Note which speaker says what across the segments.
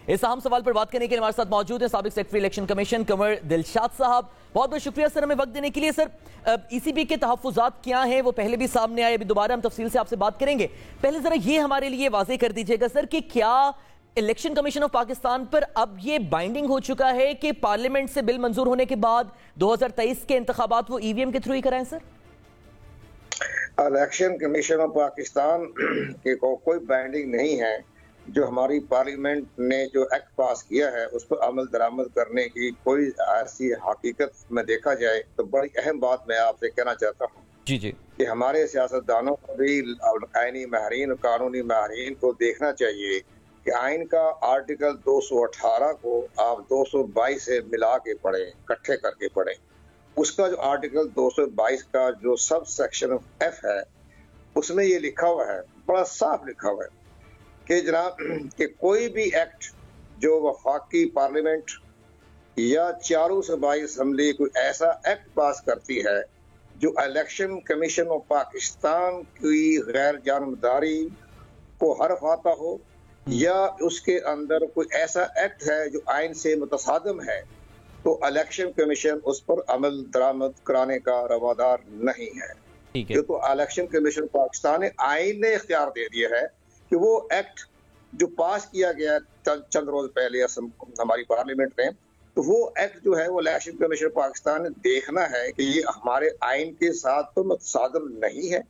Speaker 1: इस अहम सवाल पर बात करने के लिए हमारे साथ मौजूद है साबिक secretary election commission Kanwar Dilshad साहब। बहुत बहुत शुक्रिया सर हमें वक्त देने के लिए। सर, ईसीबी के तहफ्फुज़ात क्या हैं, वो पहले भी सामने आए, अभी दोबारा हम तफसील से आपसे बात करेंगे। पहले जरा ये हमारे लिए वाज़ेह कर दीजिएगा सर कि क्या इलेक्शन कमीशन ऑफ पाकिस्तान पर अब ये बाइंडिंग हो चुका है कि पार्लियामेंट से बिल मंजूर होने के बाद 2023 के इंतखाबात वो ईवीएम के थ्रू ही कराएं? Sir,
Speaker 2: election commission of Pakistan के कोई बाइंडिंग नहीं है। जो हमारी पार्लियामेंट ने जो एक्ट पास किया है उस पर अमल दरामद करने की कोई ऐसी हकीकत में देखा जाए तो बड़ी अहम बात मैं आपसे कहना चाहता हूँ
Speaker 1: जी
Speaker 2: कि हमारे सियासतदानों को भी आईनी माहिरीन और कानूनी माहिरीन को देखना चाहिए कि आइन का आर्टिकल 218 को आप 222 से मिला के पढ़ें, इकट्ठे करके पढ़ें। उसका जो आर्टिकल 222 का जो सब सेक्शन एफ है उसमें ये लिखा हुआ है, बड़ा साफ लिखा हुआ है कि जनाब कि कोई भी एक्ट जो वफाकी पार्लियामेंट या चारों सूबाई असम्बली कोई ऐसा एक्ट पास करती है जो इलेक्शन कमीशन ऑफ पाकिस्तान की गैर जानबदारी को हरफ आता हो या उसके अंदर कोई ऐसा एक्ट है जो आइन से मुतसादम है, तो इलेक्शन कमीशन उस पर अमल दरामद कराने का रवादार नहीं है। ये तो इलेक्शन कमीशन पाकिस्तान ने आइन ने इख्तियार दे दिया है कि वो एक्ट जो पास किया गया चंद रोज पहले हमारी पार्लियामेंट में, तो वो एक्ट जो है वो इलेक्शन कमीशन पाकिस्तान ने देखना है कि ये हमारे आइन के साथ तो मुतसादम नहीं है,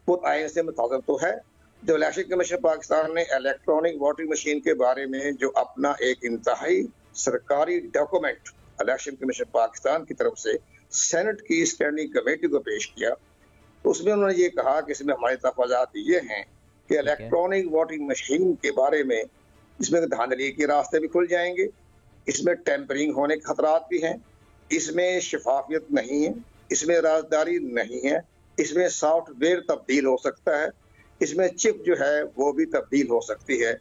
Speaker 2: वो आइन से मुतसादम तो है। जो इलेक्शन कमीशन पाकिस्तान ने इलेक्ट्रॉनिक वोटिंग मशीन के बारे में जो अपना एक इंतहाई सरकारी डॉक्यूमेंट इलेक्शन कमीशन पाकिस्तान की तरफ से सेनेट की स्टैंडिंग कमेटी को पेश किया, तो उसमें उन्होंने ये कहा कि इसमें हमारे तफाज़ात ये हैं कि इलेक्ट्रॉनिक वोटिंग मशीन के बारे में इसमें धांधली के रास्ते भी खुल जाएंगे, इसमें टेम्परिंग होने के खतरात भी हैं, इसमें शफाफियत नहीं है, इसमें राजदारी नहीं है, इसमें सॉफ्टवेयर तब्दील हो सकता है, इसमें चिप जो है वो भी तब्दील हो सकती है।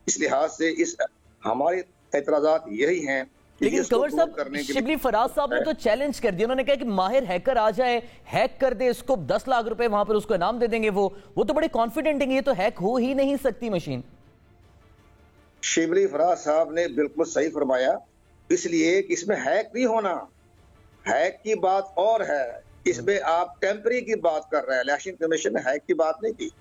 Speaker 2: इस लिहाज से इस हमारे एतराज़ात यही हैं।
Speaker 1: लेकिन कंवर साहब, शिबली फराज साहब ने तो चैलेंज कर दिया, उन्होंने कहा कि माहिर हैकर आ जाए, हैक कर दे इसको, 10 लाख रुपए वहां पर उसको इनाम दे देंगे। वो तो बड़े कॉन्फिडेंट है, ये तो हैक हो ही नहीं सकती मशीन।
Speaker 2: शिबली फराज साहब ने बिल्कुल सही फरमाया, इसलिए कि इसमें हैक नहीं होना, हैक की बात और है, इसमें आप टेम्परी की बात कर रहे हैं। इलेक्शन कमीशन ने हैक की बात नहीं की।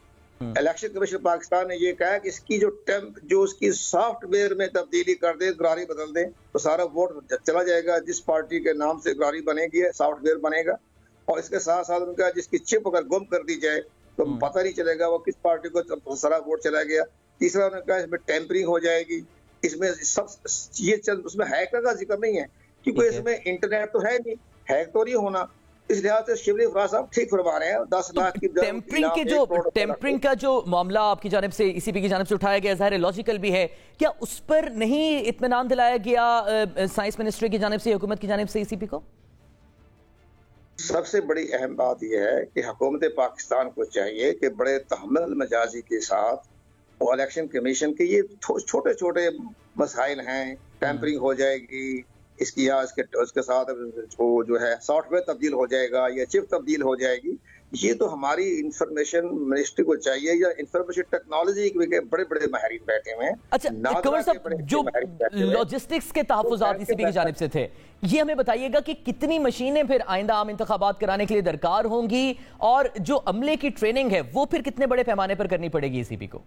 Speaker 2: इलेक्शन कमीशन पाकिस्तान ने ये कहा कि इसकी जो उसकी सॉफ्टवेयर में तब्दीली कर दे, गरारी बदल दे, तो सारा वोट चला जाएगा जिस पार्टी के नाम से गरारी बनेगी, सॉफ्टवेयर बनेगा। और इसके साथ साथ उनका जिसकी चिप अगर गुम कर दी जाए तो पता नहीं चलेगा वो किस पार्टी को सारा वोट चला गया। तीसरा उन्होंने कहा इसमें टेम्परिंग हो जाएगी, इसमें सब ये चंद, उसमें हैकर का जिक्र नहीं है क्योंकि इसमें इंटरनेट तो है नहीं, हैक तो नहीं होना। इस लिहाज से शिबली फराज साहब ठीक फरमा रहे हैं। 10 लाख की
Speaker 1: टेम्परिंग का जो मामला आपकी जानिब से ईसीबी की जानिब से उठाया गया, ज़ाहिर लॉजिकल भी है, क्या उस पर नहीं इत्मीनान दिलाया गया साइंस मिनिस्ट्री की जानिब से, हुकूमत की जानिब से ईसीबी को?
Speaker 2: सबसे बड़ी अहम बात यह है कि हुकूमत पाकिस्तान को चाहिए कि बड़े तहम्मुल मजाजी के साथ वो इलेक्शन कमीशन के ये छोटे छोटे मसाइल हैं, टेम्परिंग हो जाएगी इसकी या उसके साथ वो जो है सॉफ्टवेयर तब्दील हो जाएगा या चिप तब्दील हो जाएगी, ये तो हमारी इंफॉर्मेशन मिनिस्ट्री को चाहिए या इंफॉर्मेशन टेक्नोलॉजी के बड़े बड़े माहिरीन बैठे हुए हैं।
Speaker 1: अच्छा कंवर साहब, जो लॉजिस्टिक्स के तहफ्फुज़ात ईसीबी की जानिब से थे, ये हमें बताइएगा कि कितनी मशीनें फिर आइंदा आम इंतखाबात कराने के लिए दरकार होंगी और जो अमले की ट्रेनिंग है वो फिर कितने बड़े पैमाने पर करनी पड़ेगी ईसीबी को?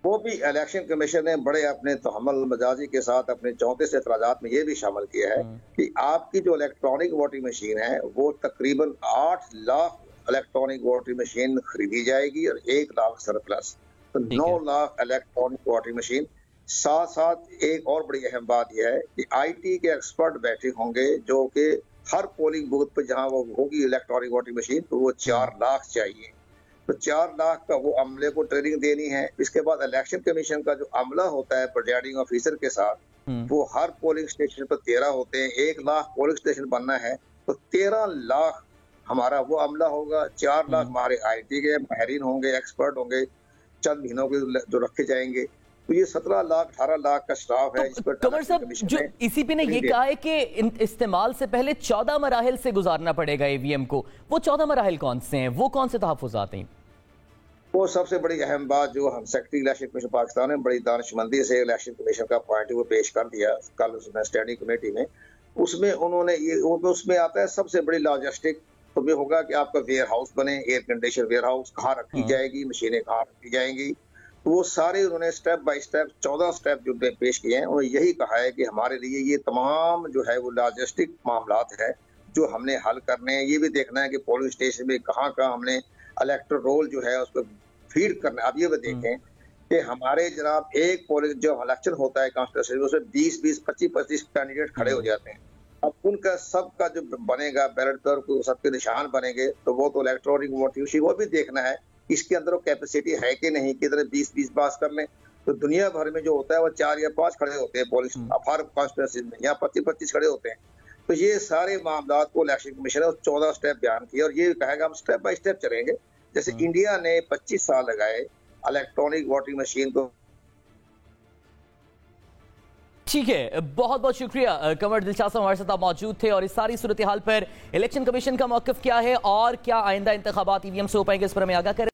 Speaker 2: वो भी इलेक्शन कमीशन ने बड़े अपने तहम्मुल मजाजी के साथ अपने 34 एतराज़ात में ये भी शामिल किया है कि आपकी जो इलेक्ट्रॉनिक वोटिंग मशीन है वो तकरीबन 8 लाख इलेक्ट्रॉनिक वोटिंग मशीन खरीदी जाएगी और 1 लाख सरप्लस, तो 9 लाख इलेक्ट्रॉनिक वोटिंग मशीन। साथ साथ एक और बड़ी अहम बात यह है कि IT के एक्सपर्ट बैठे होंगे जो कि हर पोलिंग बूथ पर जहाँ वो होगी इलेक्ट्रॉनिक वोटिंग मशीन, तो वो 4 लाख चाहिए, तो 4 लाख का वो अमले को ट्रेनिंग देनी है। इसके बाद इलेक्शन कमीशन का जो अमला होता है प्रिजाइडिंग ऑफिसर के साथ, वो हर पोलिंग स्टेशन पर 13 होते हैं, 1 लाख पोलिंग स्टेशन बनना है, तो 13 लाख हमारा वो अमला होगा, 4 लाख हमारे IT के माहिरीन होंगे, एक्सपर्ट होंगे, चंद महीनों के जो रखे जाएंगे, तो ये 17 लाख 18 लाख का स्टाफ है। इस पर
Speaker 1: कंवर साहब, जो ईसीबी ने ये कहा है कि इस्तेमाल से पहले 14 मराहिल से गुजारना पड़ेगा ईवीएम को, वो 14 मराहिल कौन से हैं, वो कौन से तहफ्फुज़ात हैं?
Speaker 2: वो सबसे बड़ी अहम बात जो हम सेक्रेटरी इलेक्शन कमीशन पाकिस्तान ने बड़ी दानिशमंदी से इलेक्शन कमीशन का पॉइंट वो पेश कर दिया कल उसमें स्टैंडिंग कमेटी में। उसमें उन्होंने उसमें आता है सबसे बड़ी लॉजिस्टिक तो ये होगा कि आपका वेयर हाउस बने, एयर कंडीशन वेयर हाउस कहाँ रखी जाएगी, मशीनें कहाँ रखी जाएंगी। तो वो सारे उन्होंने स्टेप बाय स्टेप 14 स्टेप जो पेश किए हैं, उन्होंने यही कहा है कि हमारे लिए ये तमाम जो है वो लॉजिस्टिक मामलात है जो हमने हल करने हैं। ये भी देखना है कि पोलिंग स्टेशन में कहाँ कहाँ हमने इलेक्टोरल रोल जो है उसको फीड करना। अब ये भी देखें कि हमारे जनाब एक पोलिंग जो इलेक्शन होता है कॉन्स्टिट्यूंसी उसमें 20-20, 25-25 कैंडिडेट खड़े हो जाते हैं। अब उनका सबका जो बनेगा बैलेट पेपर सबके निशान बनेंगे तो वो तो इलेक्ट्रॉनिक वोटिंग वो भी देखना है इसके अंदर वो कैपेसिटी है कि नहीं, किधर 20-20 पास कर लें। तो दुनिया भर में जो होता है वो 4 या 5 खड़े होते हैं पोलिंग हर कॉन्स्टिट्यूंसी में, यहाँ 25-25 खड़े होते हैं। तो ये सारे मामला को इलेक्शन कमीशन ने 14 स्टेप बयान किया और ये कहेगा हम स्टेप बाय स्टेप चलेंगे। जैसे इंडिया ने 25 साल लगाए इलेक्ट्रॉनिक वोटिंग मशीन को।
Speaker 1: ठीक है, बहुत बहुत शुक्रिया कंवर दिलशाद साहब हमारे साथ आप मौजूद थे और इस सारी सूरत हाल पर इलेक्शन कमीशन का मौक़िफ़ क्या है और क्या आइंदा इंतखाबात ईवीएम से हो पाएंगे इस पर हमें आगाह करें।